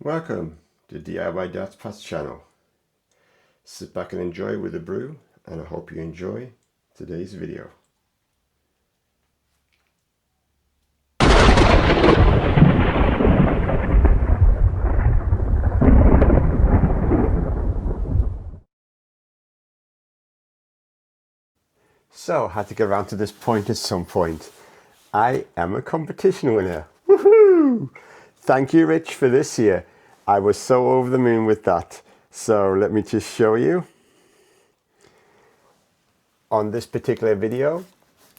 Welcome to DIY Dad's Pats channel. Sit back and enjoy with a brew, and I hope you enjoy today's video. So, I had to get around to this point at some point. I am a competition winner. Woohoo! Thank you, Rich, for this year. I was so over the moon with that. So let me just show you. On this particular video,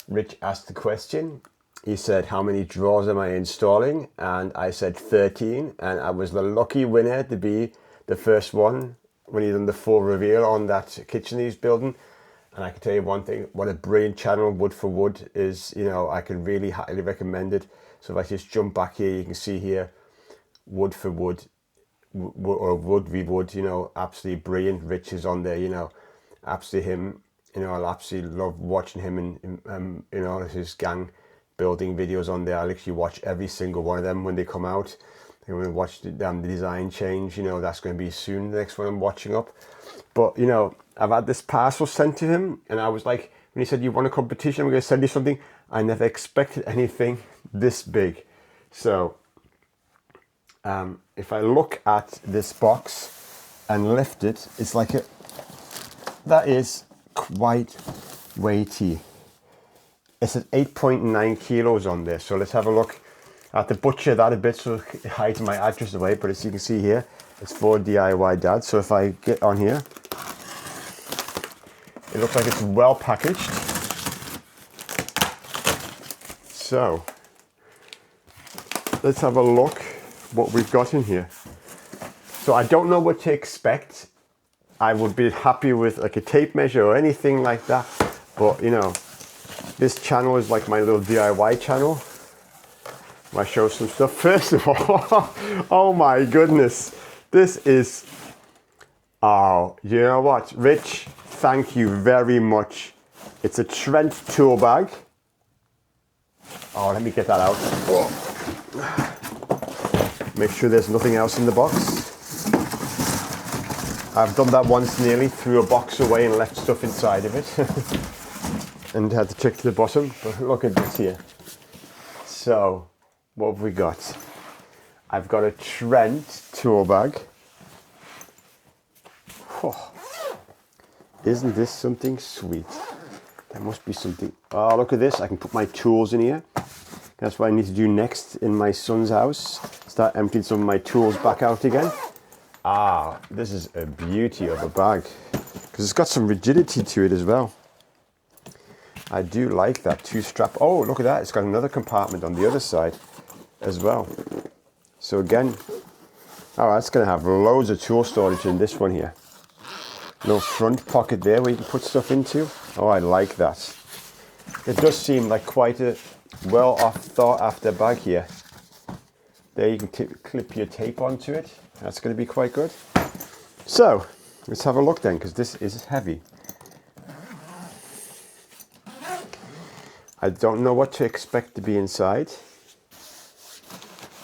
Rich asked the question. He said, how many drawers am I installing? And I said 13, and I was the lucky winner to be the first one when he done the full reveal on that kitchen he's building. And I can tell you one thing, what a brilliant channel Wood for Wood is. You know, I can really highly recommend it. So if I just jump back here, you can see here, Wood for Wood, or Wood v Wood, you know, absolutely brilliant. Rich is on there, you know, absolutely him. You know, I absolutely love watching him and you know, his gang building videos on there. I literally watch every single one of them when they come out. I'm going to watch the design change. You know, that's going to be soon, the next one I'm watching up. But, you know, I've had this parcel sent to him, and I was like, when he said, you want a competition, I'm going to send you something, I never expected anything this big. So, if I look at this box and lift it, it's like that is quite weighty. It's at 8.9 kilos on this. So let's have a look. I have to butcher that a bit so it hides my address away, but as you can see here, it's for DIY Dad. So if I get on here, it looks like it's well packaged. So let's have a look what we've got in here. So I don't know what to expect. I would be happy with like a tape measure or anything like that. But you know, this channel is like my little DIY channel. I show some stuff. First of all, oh my goodness, this is, oh, you know what, Rich, thank you very much. It's a Trent tool bag. Oh, let me get that out. Oh. Make sure there's nothing else in the box. I've done that once nearly, threw a box away and left stuff inside of it. And had to check to the bottom, but look at this here. So, what have we got? I've got a Trent tool bag. Oh, isn't this something sweet? There must be something. Oh, look at this. I can put my tools in here. That's what I need to do next in my son's house. Start emptying some of my tools back out again. Ah, this is a beauty of a bag. Because it's got some rigidity to it as well. I do like that two-strap. Oh, look at that. It's got another compartment on the other side as well. So again, oh, that's going to have loads of tool storage in this one here. Little front pocket there where you can put stuff into. Oh, I like that. It does seem like quite a well thought after bag here. There you can clip your tape onto it. That's going to be quite good. So, let's have a look then, because this is heavy. I don't know what to expect to be inside.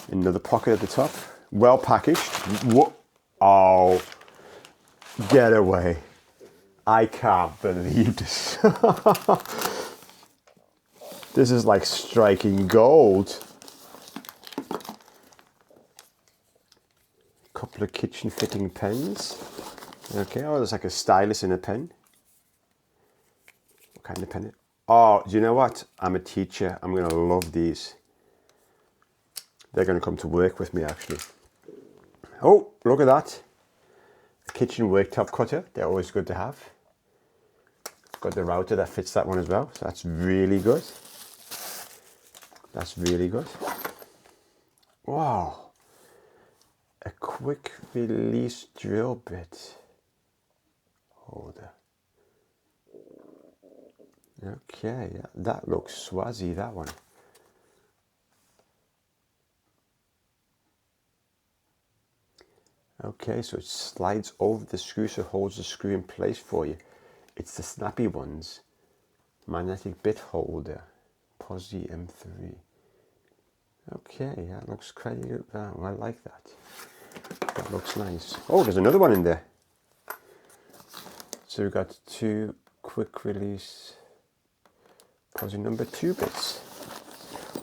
Another pocket at the top. Well packaged. Whoa. Oh, get away. I can't believe this. This is like striking gold. Couple of kitchen fitting pens. Okay, oh, there's like a stylus in a pen. What kind of pen? Oh, do you know what? I'm a teacher. I'm going to love these. They're going to come to work with me, actually. Oh, look at that. A kitchen worktop cutter. They're always good to have. Got the router that fits that one as well. So that's really good. That's really good. Wow. A quick release drill bit holder. Okay, that looks swazzy, that one. Okay, so it slides over the screw, so it holds the screw in place for you. It's the snappy ones. Magnetic bit holder. Posi M3. Okay, that looks quite good. I like that. That looks nice. Oh, there's another one in there. So we've got 2 quick release puzzle number 2 bits.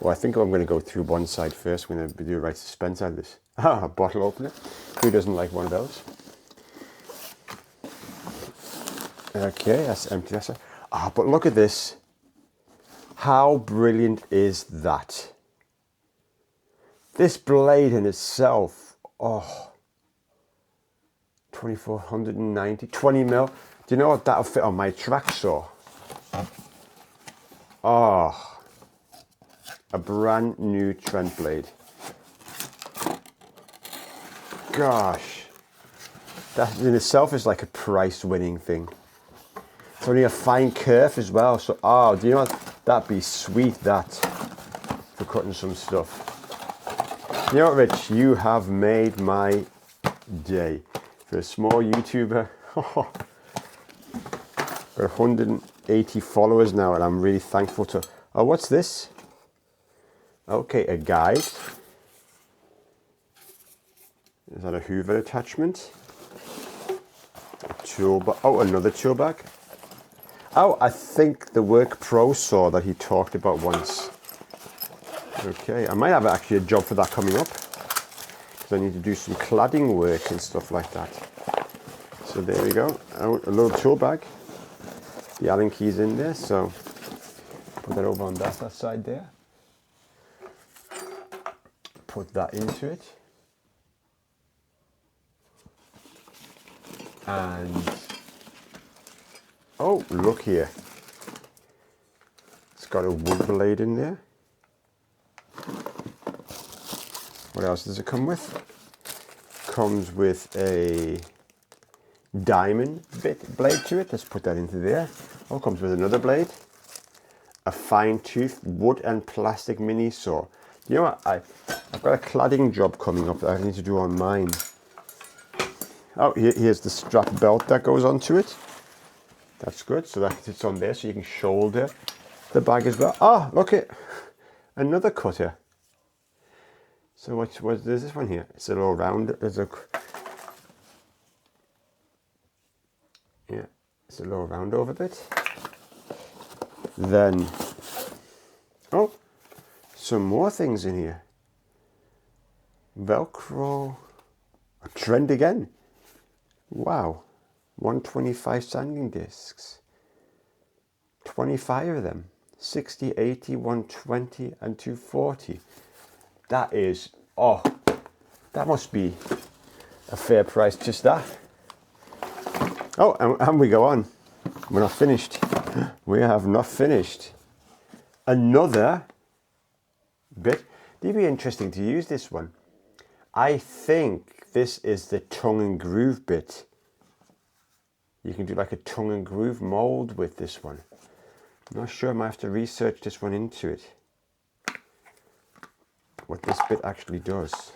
Well, I think I'm going to go through one side first. I'm going to do right suspense out of this. Ah, a bottle opener. Who doesn't like one of those? Okay, that's empty. That's a, but look at this. How brilliant is that? This blade in itself, 2490, 20 mil. Do you know what that'll fit on my track saw? Oh, a brand new Trent blade. Gosh, that in itself is like a price-winning thing. It's only a fine kerf as well. So, do you know what? That'd be sweet, that, for cutting some stuff. You know what, Rich? You have made my day. For a small YouTuber, got 180 followers now, and I'm really thankful to. Oh, what's this? Okay, a guide. Is that a Hoover attachment? A tool bag. Oh, another tool bag. Oh, I think the Work Pro saw that he talked about once. Okay, I might have actually a job for that coming up, because I need to do some cladding work and stuff like that. So there we go. Oh, a little tool bag. The Allen key's in there, so put that over on that side there. Put that into it. And oh, look here. It's got a wood blade in there. What else does it come with? Comes with a diamond blade to it. Let's put that into there. Oh, comes with another blade. A fine tooth wood and plastic mini saw. You know what? I've got a cladding job coming up that I need to do on mine. Oh, here's the strap belt that goes onto it. That's good. So that sits on there, so you can shoulder the bag as well. Oh, look it, another cutter. So there's this one here. It's a little round. It's a little round over bit. Then, oh, some more things in here. Velcro, a Trend again. Wow, 125 sanding discs. 25 of them. 60, 80, 120, and 240. That is, that must be a fair price, just that. Oh, and we go on. We're not finished. We have not finished. Another bit. It'd be interesting to use this one. I think this is the tongue and groove bit. You can do like a tongue and groove mold with this one. I'm not sure. I might have to research this one into it. What this bit actually does.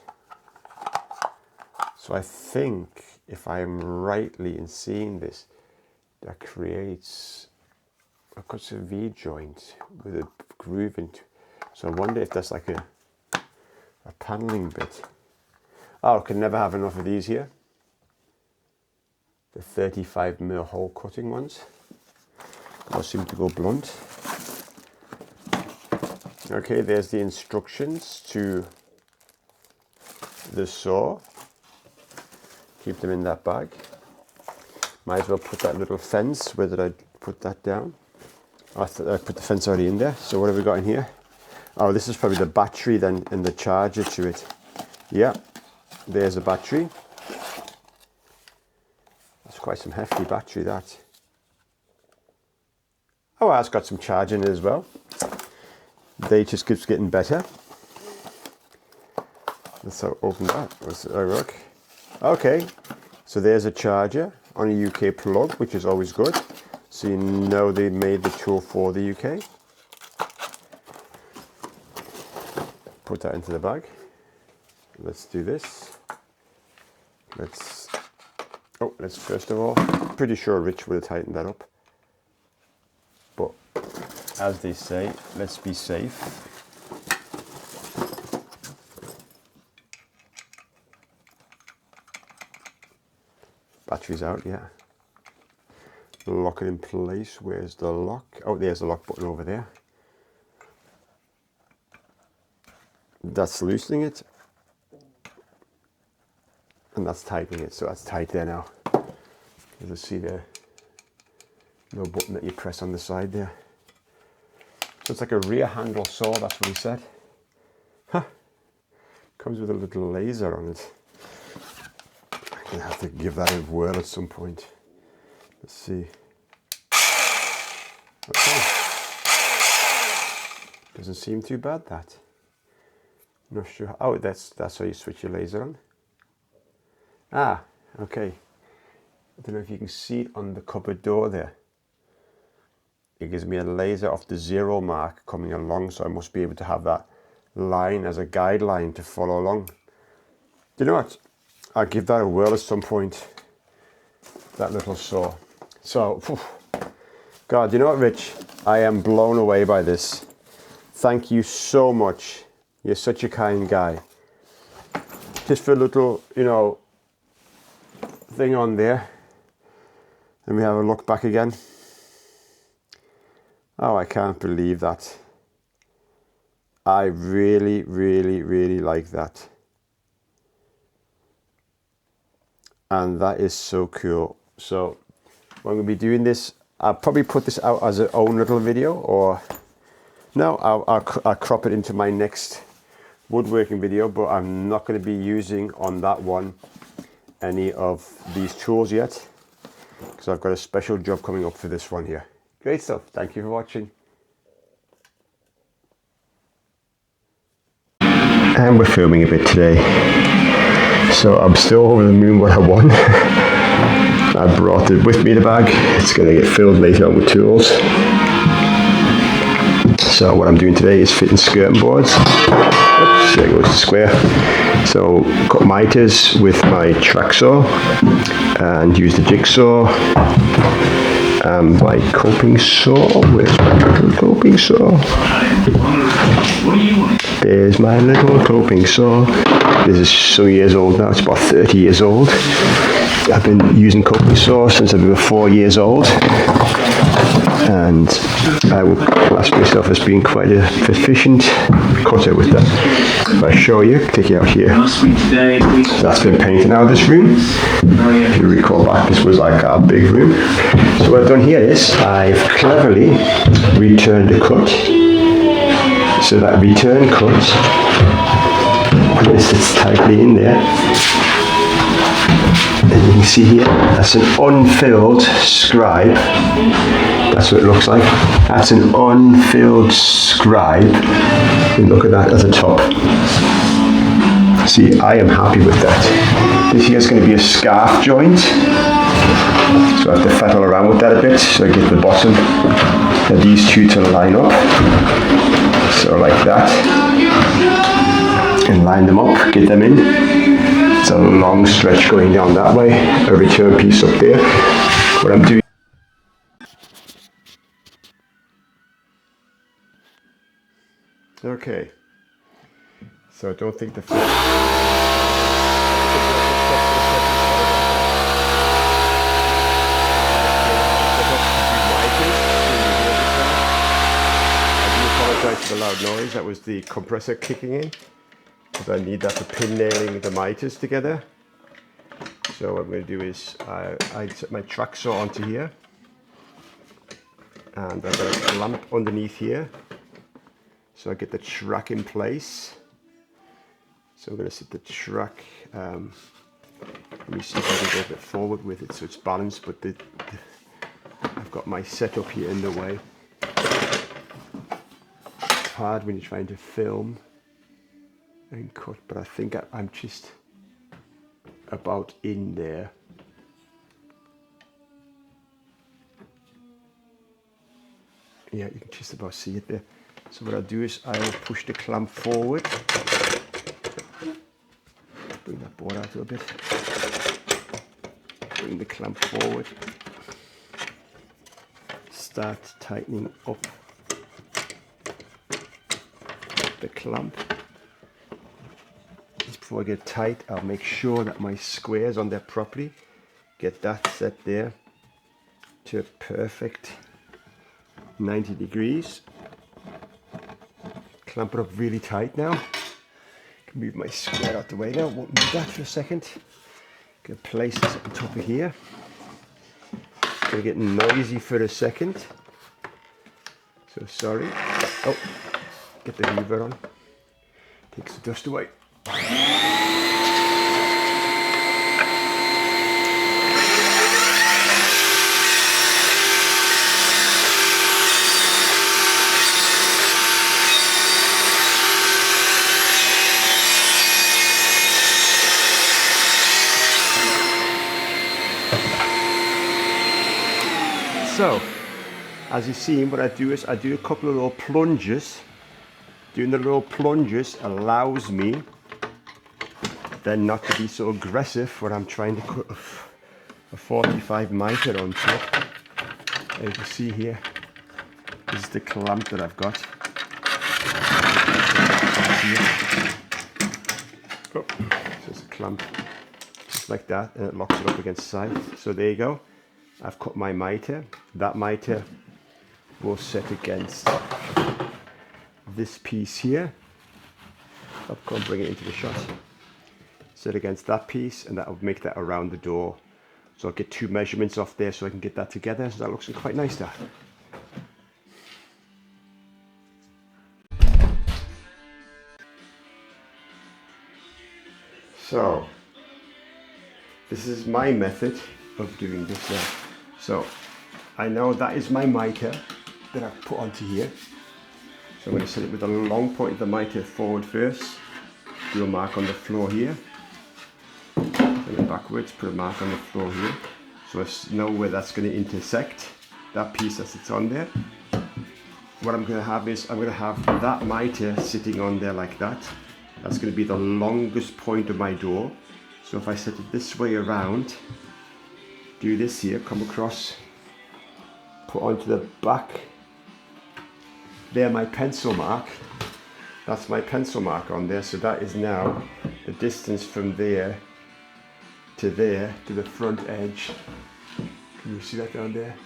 So I think, if I am rightly in seeing this, that creates a V-joint with a groove into. So I wonder if that's like a paneling bit. Oh, I can never have enough of these here. The 35mm hole cutting ones. Those seem to go blunt. Okay, there's the instructions to the saw. Keep them in that bag. Might as well put that little fence. Where did I put that down? I thought I put the fence already in there. So what have we got in here? Oh, this is probably the battery then and the charger to it. Yeah, there's a battery. That's quite some hefty battery, that. Oh, it's got some charge in it as well. They just keeps getting better. Let's open that. Let's look. Okay, so there's a charger on a UK plug, which is always good. So you know they made the tool for the UK. Put that into the bag. Let's do this. Let's first of all, pretty sure Rich would have tightened that up. But as they say, let's be safe. Battery's out, yeah. Lock it in place. Where's the lock? Oh, there's the lock button over there. That's loosening it. And that's tightening it, so that's tight there now. As you see there, no button that you press on the side there. So it's like a rear handle saw, that's what he said. Huh. Comes with a little laser on it. I'm gonna have to give that a whirl at some point. Let's see. Okay. Doesn't seem too bad, that. Not sure. Oh, that's how you switch your laser on. Ah, okay. I don't know if you can see it on the cupboard door there. It gives me a laser off the 0 mark coming along, so I must be able to have that line as a guideline to follow along. You know what? I'll give that a whirl at some point. That little saw. So, God, you know what, Rich? I am blown away by this. Thank you so much. You're such a kind guy. Just for a little, you know, thing on there. Let me have a look back again. Oh, I can't believe that. I really, really, really like that. And that is so cool. So I'm going to be doing this. I'll probably put this out as an own little video, or no, I'll crop it into my next woodworking video, but I'm not going to be using on that one any of these tools yet, because I've got a special job coming up for this one here. Great stuff. Thank you for watching. And we're filming a bit today. So I'm still over the moon what I won. I brought it with me, the bag. It's going to get filled later on with tools. So what I'm doing today is fitting skirting boards. Oops, there goes the square. So cut miters with my track saw and use the jigsaw. My coping saw. Where's my little coping saw? There's my little coping saw. This is some years old now. It's about 30 years old. I've been using coping saw since I've been 4 years old, and I would class myself as being quite a proficient cutter with that. If I show you, take it out here. So that's been painted out of this room. If you recall back, this was like our big room. So what I've done here is I've cleverly returned the cut. So that return cut, this sits tightly in there. And you can see here, that's an unfilled scribe. That's what it looks like. That's an unfilled scribe. And look at that at the top. See, I am happy with that. This here is going to be a scarf joint. So I have to fiddle around with that a bit so I get the bottom of these two to line up. So like that. And line them up, get them in. It's a long stretch going down that way, a return piece up there. What I'm doing. Okay, so I don't think the first. I do apologize for the loud noise. That was the compressor kicking in. Because I need that for pin nailing the miters together. So what I'm going to do is I set my track saw onto here, and I've got a clamp underneath here, so I get the track in place. So I'm going to set the track. Let me see if I can go a bit forward with it so it's balanced. But I've got my setup here in the way. It's hard when you're trying to film and cut, but I think I'm just about in there. Yeah, you can just about see it there. So what I'll do is I'll push the clamp forward. Bring that board out a little bit. Bring the clamp forward. Start tightening up the clamp. Before I get tight, I'll make sure that my squares on there properly. get that set there to a perfect 90 degrees. Clamp it up really tight now. Can move my square out the way now. Won't move that for a second. Gonna place this at the top of here. Gonna get noisy for a second. So sorry. Oh, get the hoover on. Takes the dust away. So, as you've seen, what I do is I do a couple of little plunges. Doing the little plunges allows me then not to be so aggressive when I'm trying to cut a 45 mitre onto it. As you can see here, this is the clamp that I've got. Oh, so it's a clamp just like that, and it locks it up against the side. So there you go. I've cut my mitre. That mitre will set against this piece here. I'll go and bring it into the shot. Set against that piece, and that will make that around the door. So I'll get two measurements off there so I can get that together. So that looks quite nice there. So this is my method of doing this now. So I know that is my mitre that I've put onto here. So I'm going to set it with a long point of the mitre forward first. Do a mark on the floor here. And then backwards, put a mark on the floor here. So I know where that's going to intersect, that piece that sits on there. What I'm going to have is, I'm going to have that mitre sitting on there like that. That's going to be the longest point of my door. So if I set it this way around, do this here, come across, put onto the back, there my pencil mark, that's my pencil mark on there, so that is now the distance from there to the front edge. Can you see that down there?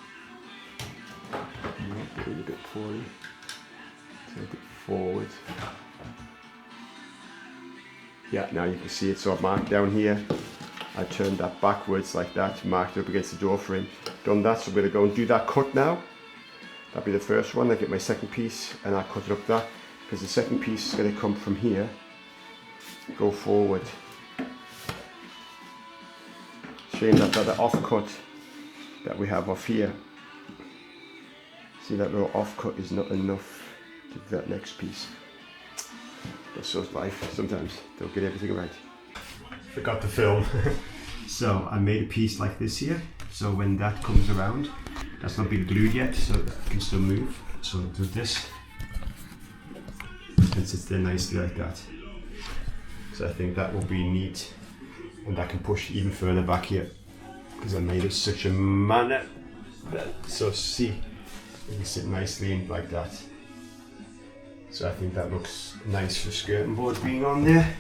No, getting a bit poorly. Take it forward. Yeah, now you can see it, so I've marked down here. I turned that backwards like that, marked it up against the door frame. Done that, so I'm going to go and do that cut now. That'll be the first one. I get my second piece and I cut it up that, because the second piece is going to come from here, go forward. Shame that that offcut that we have off here. See, that little offcut is not enough to do that next piece. That's just life. Sometimes don't get everything right. Forgot to film. So I made a piece like this here. So when that comes around, that's not been glued yet, so it can still move. So I'll do this. And sits there nicely like that. So I think that will be neat. And that can push even further back here, because I made it such a manner that, so see, it can sit nicely in like that. So I think that looks nice for skirting board being on there.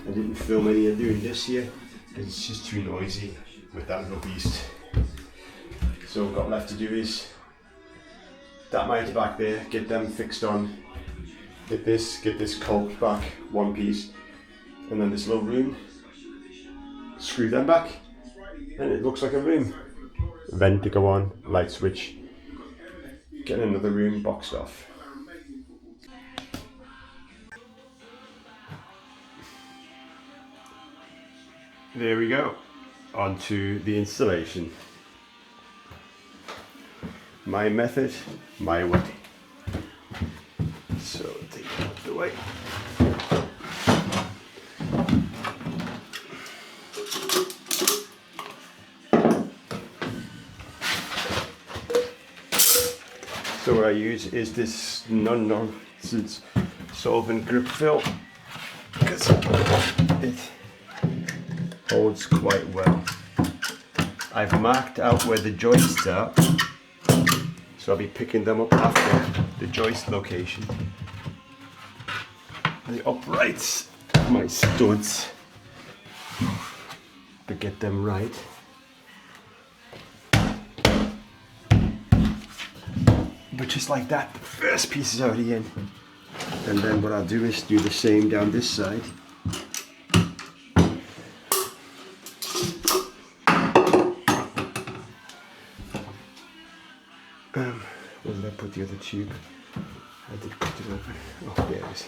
I didn't film any of doing this here because it's just too noisy with that little beast. So what I've got left to do is that mitre back there, get them fixed on, get this caulked back, one piece, and then this little room, screw them back, and it looks like a room. Vent to go on, light switch, get another room boxed off. There we go, onto the installation. My method, my way. So take it out of the way. So what I use is this non-nonsense solvent grip fill, because it holds quite well. I've marked out where the joists are, so I'll be picking them up after the joist location. The uprights, my studs, to get them right. But just like that, the first piece is already in. And then what I'll do is do the same down this side. Where did I put the other tube? I did cut it open. Oh, there it is.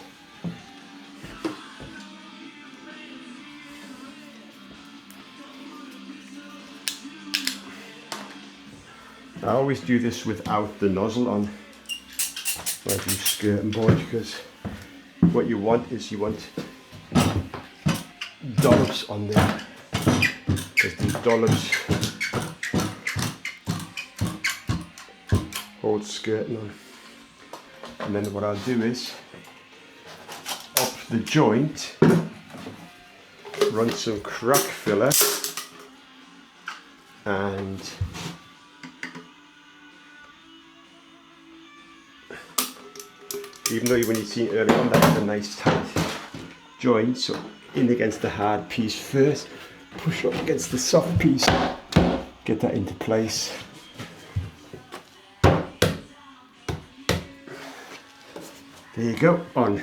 I always do this without the nozzle on when I do skirting board, because what you want is dollops on there, because these dollops hold skirting on. And then what I'll do is up the joint run some crack filler and even though when you see earlier on that's a nice tight joint, so in against the hard piece first, push up against the soft piece, get that into place. There you go, on.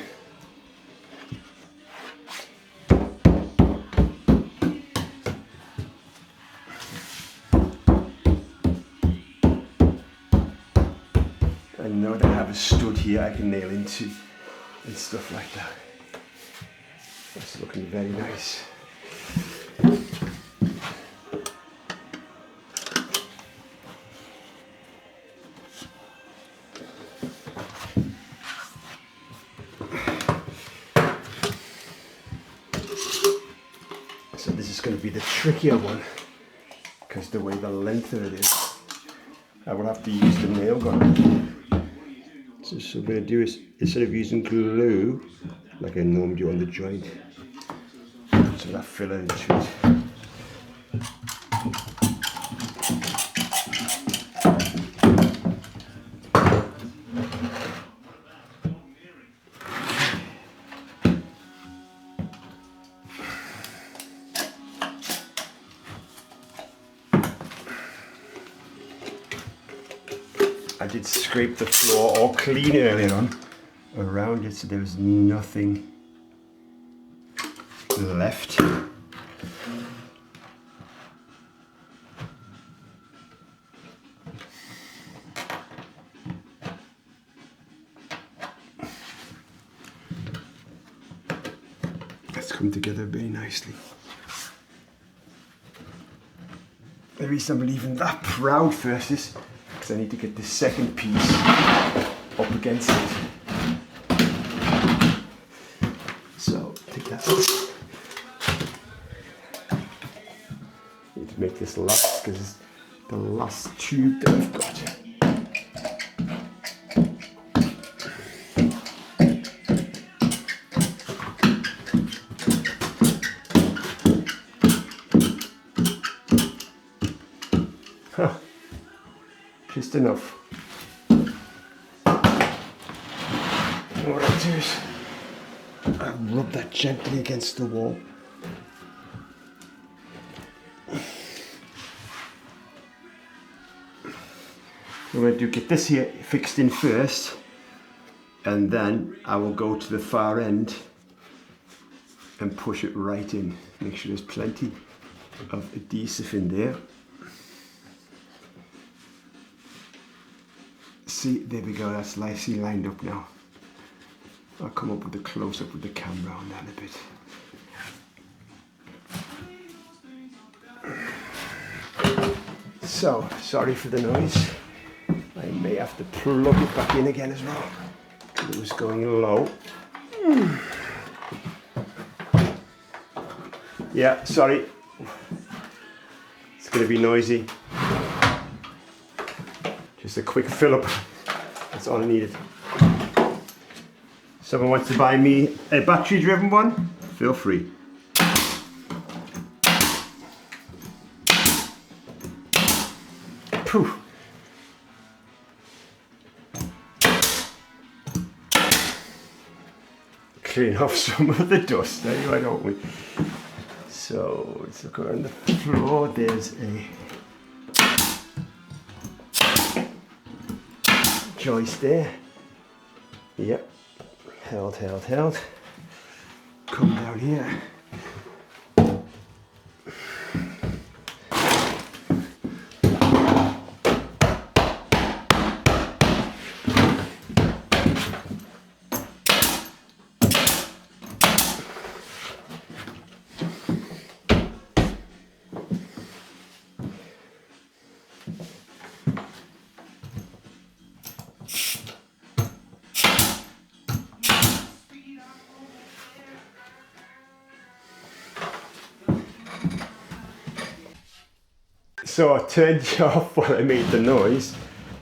I know that I have a stud here I can nail into and stuff like that. That's looking very nice. So this is going to be the trickier one, because the way the length of it is, I will have to use the nail gun. So what I'm going to do is, instead of using glue, like I normally do on the joint, so that filler into it. I did scrape the floor all clean earlier on around it, so there was nothing left. That's come together very nicely. The reason I'm leaving that proud first is because I need to get the second piece up against it. So take that out. Need to make this last because it's the last tube that I've got. Huh. Just enough. And what I do is I rub that gently against the wall. What I'm going to do, get this here fixed in first, and then I will go to the far end and push it right in. Make sure there's plenty of adhesive in there. See, there we go, that's nicely lined up now. I'll come up with a close-up with the camera on that a bit. So, sorry for the noise. I may have to plug it back in again as well. It was going low. Yeah, sorry. It's going to be noisy. Just a quick fill up. That's all I needed. Someone wants to buy me a battery driven one? Feel free. Poof. Clean off some of the dust anyway, don't we? So let's look around the floor. There's a joist there. Yep, held. Come down here. So I turned it off while I made the noise.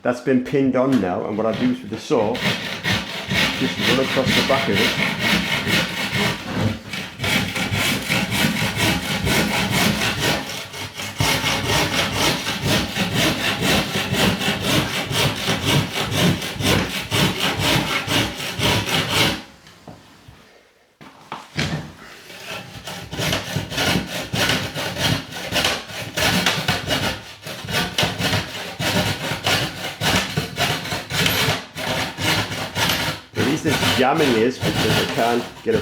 That's been pinned on now, and what I do is with the saw, just run across the back of it. This jamming is because I can't get a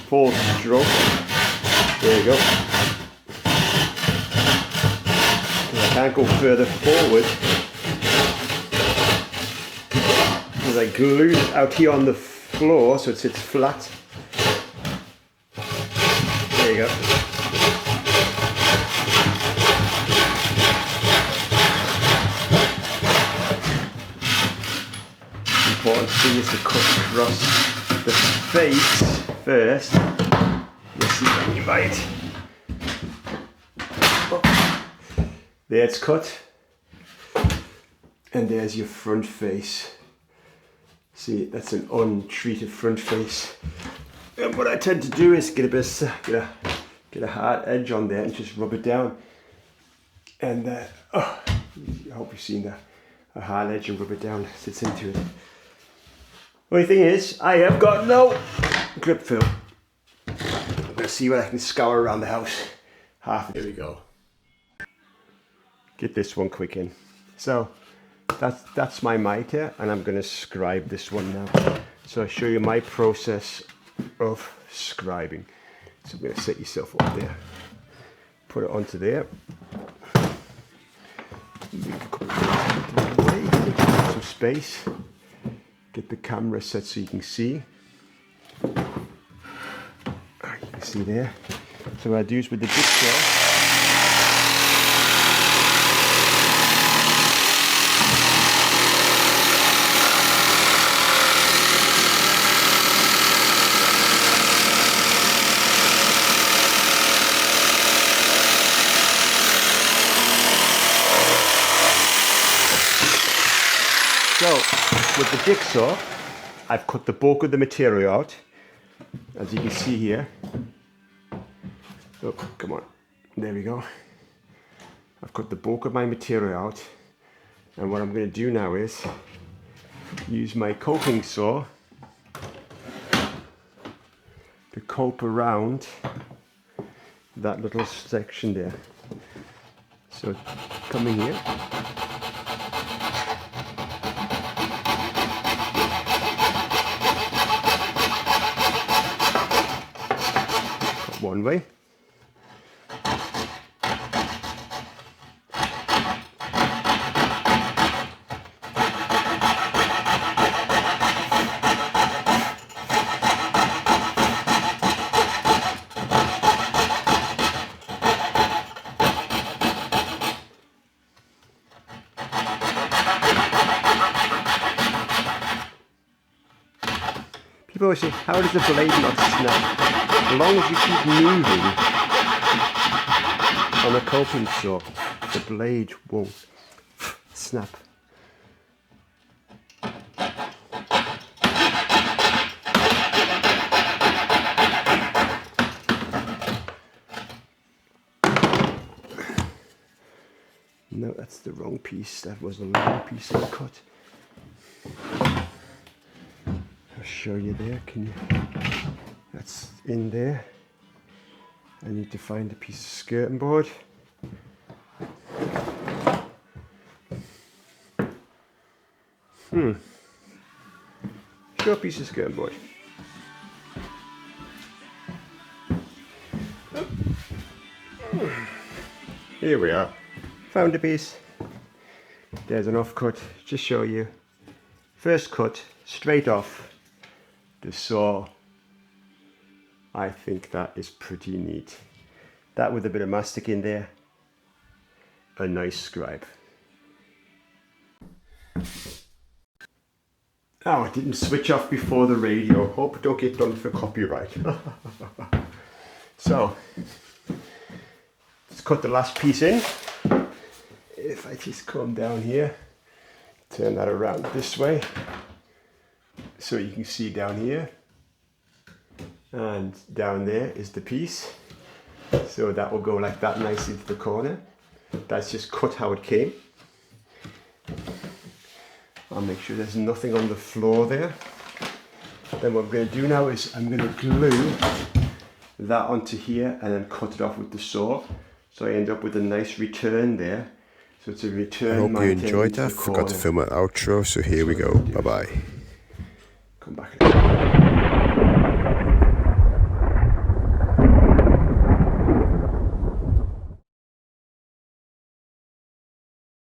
full stroke. There you go. I can't go further forward because I glued it out here on the floor so it sits flat. There you go. Important thing is to cut across the face first. You'll see when you bite. Oh. There it's cut. And there's your front face. See, that's an untreated front face. And what I tend to do is get a hard edge on there and just rub it down. And I hope you've seen that. A hard edge and rub it down, sits into it. Only thing is, I have got no grip film. I'm going to see what I can scour around the house. Here we go. Get this one quick in. So that's my mitre, and I'm going to scribe this one now. So I'll show you my process of scribing. So I'm going to set yourself up there. Put it onto there. Some space. Get the camera set so you can see. You can see there. So what I do is with the jigsaw, with the jigsaw, I've cut the bulk of the material out, as you can see here. Oh, come on, there we go. I've cut the bulk of my material out, and what I'm going to do now is use my coping saw to cope around that little section there. So come in here. One way. People always say, how does the blade not snap? As long as you keep moving on a coping saw, the blade won't snap. No, that's the wrong piece. That was the wrong piece I cut. I'll show you there. Can you? That's in there. I need to find a piece of skirting board. Sure piece of skirting board. Here we are. Found a piece. There's an off cut. Just show you. First cut, straight off the saw. I think that is pretty neat. That with a bit of mastic in there. A nice scribe. Oh, I didn't switch off before the radio. Hope I don't get done for copyright. So, let's cut the last piece in. If I just come down here, turn that around this way, so you can see down here, and down there is the piece. So that will go like that, nicely into the corner. That's just cut how it came. I'll make sure there's nothing on the floor there. Then what I'm going to do now is I'm going to glue that onto here and then cut it off with the saw. So I end up with a nice return there. So it's a return. I hope you enjoyed that. Forgot to film an outro, so here we go. Bye bye. Come back.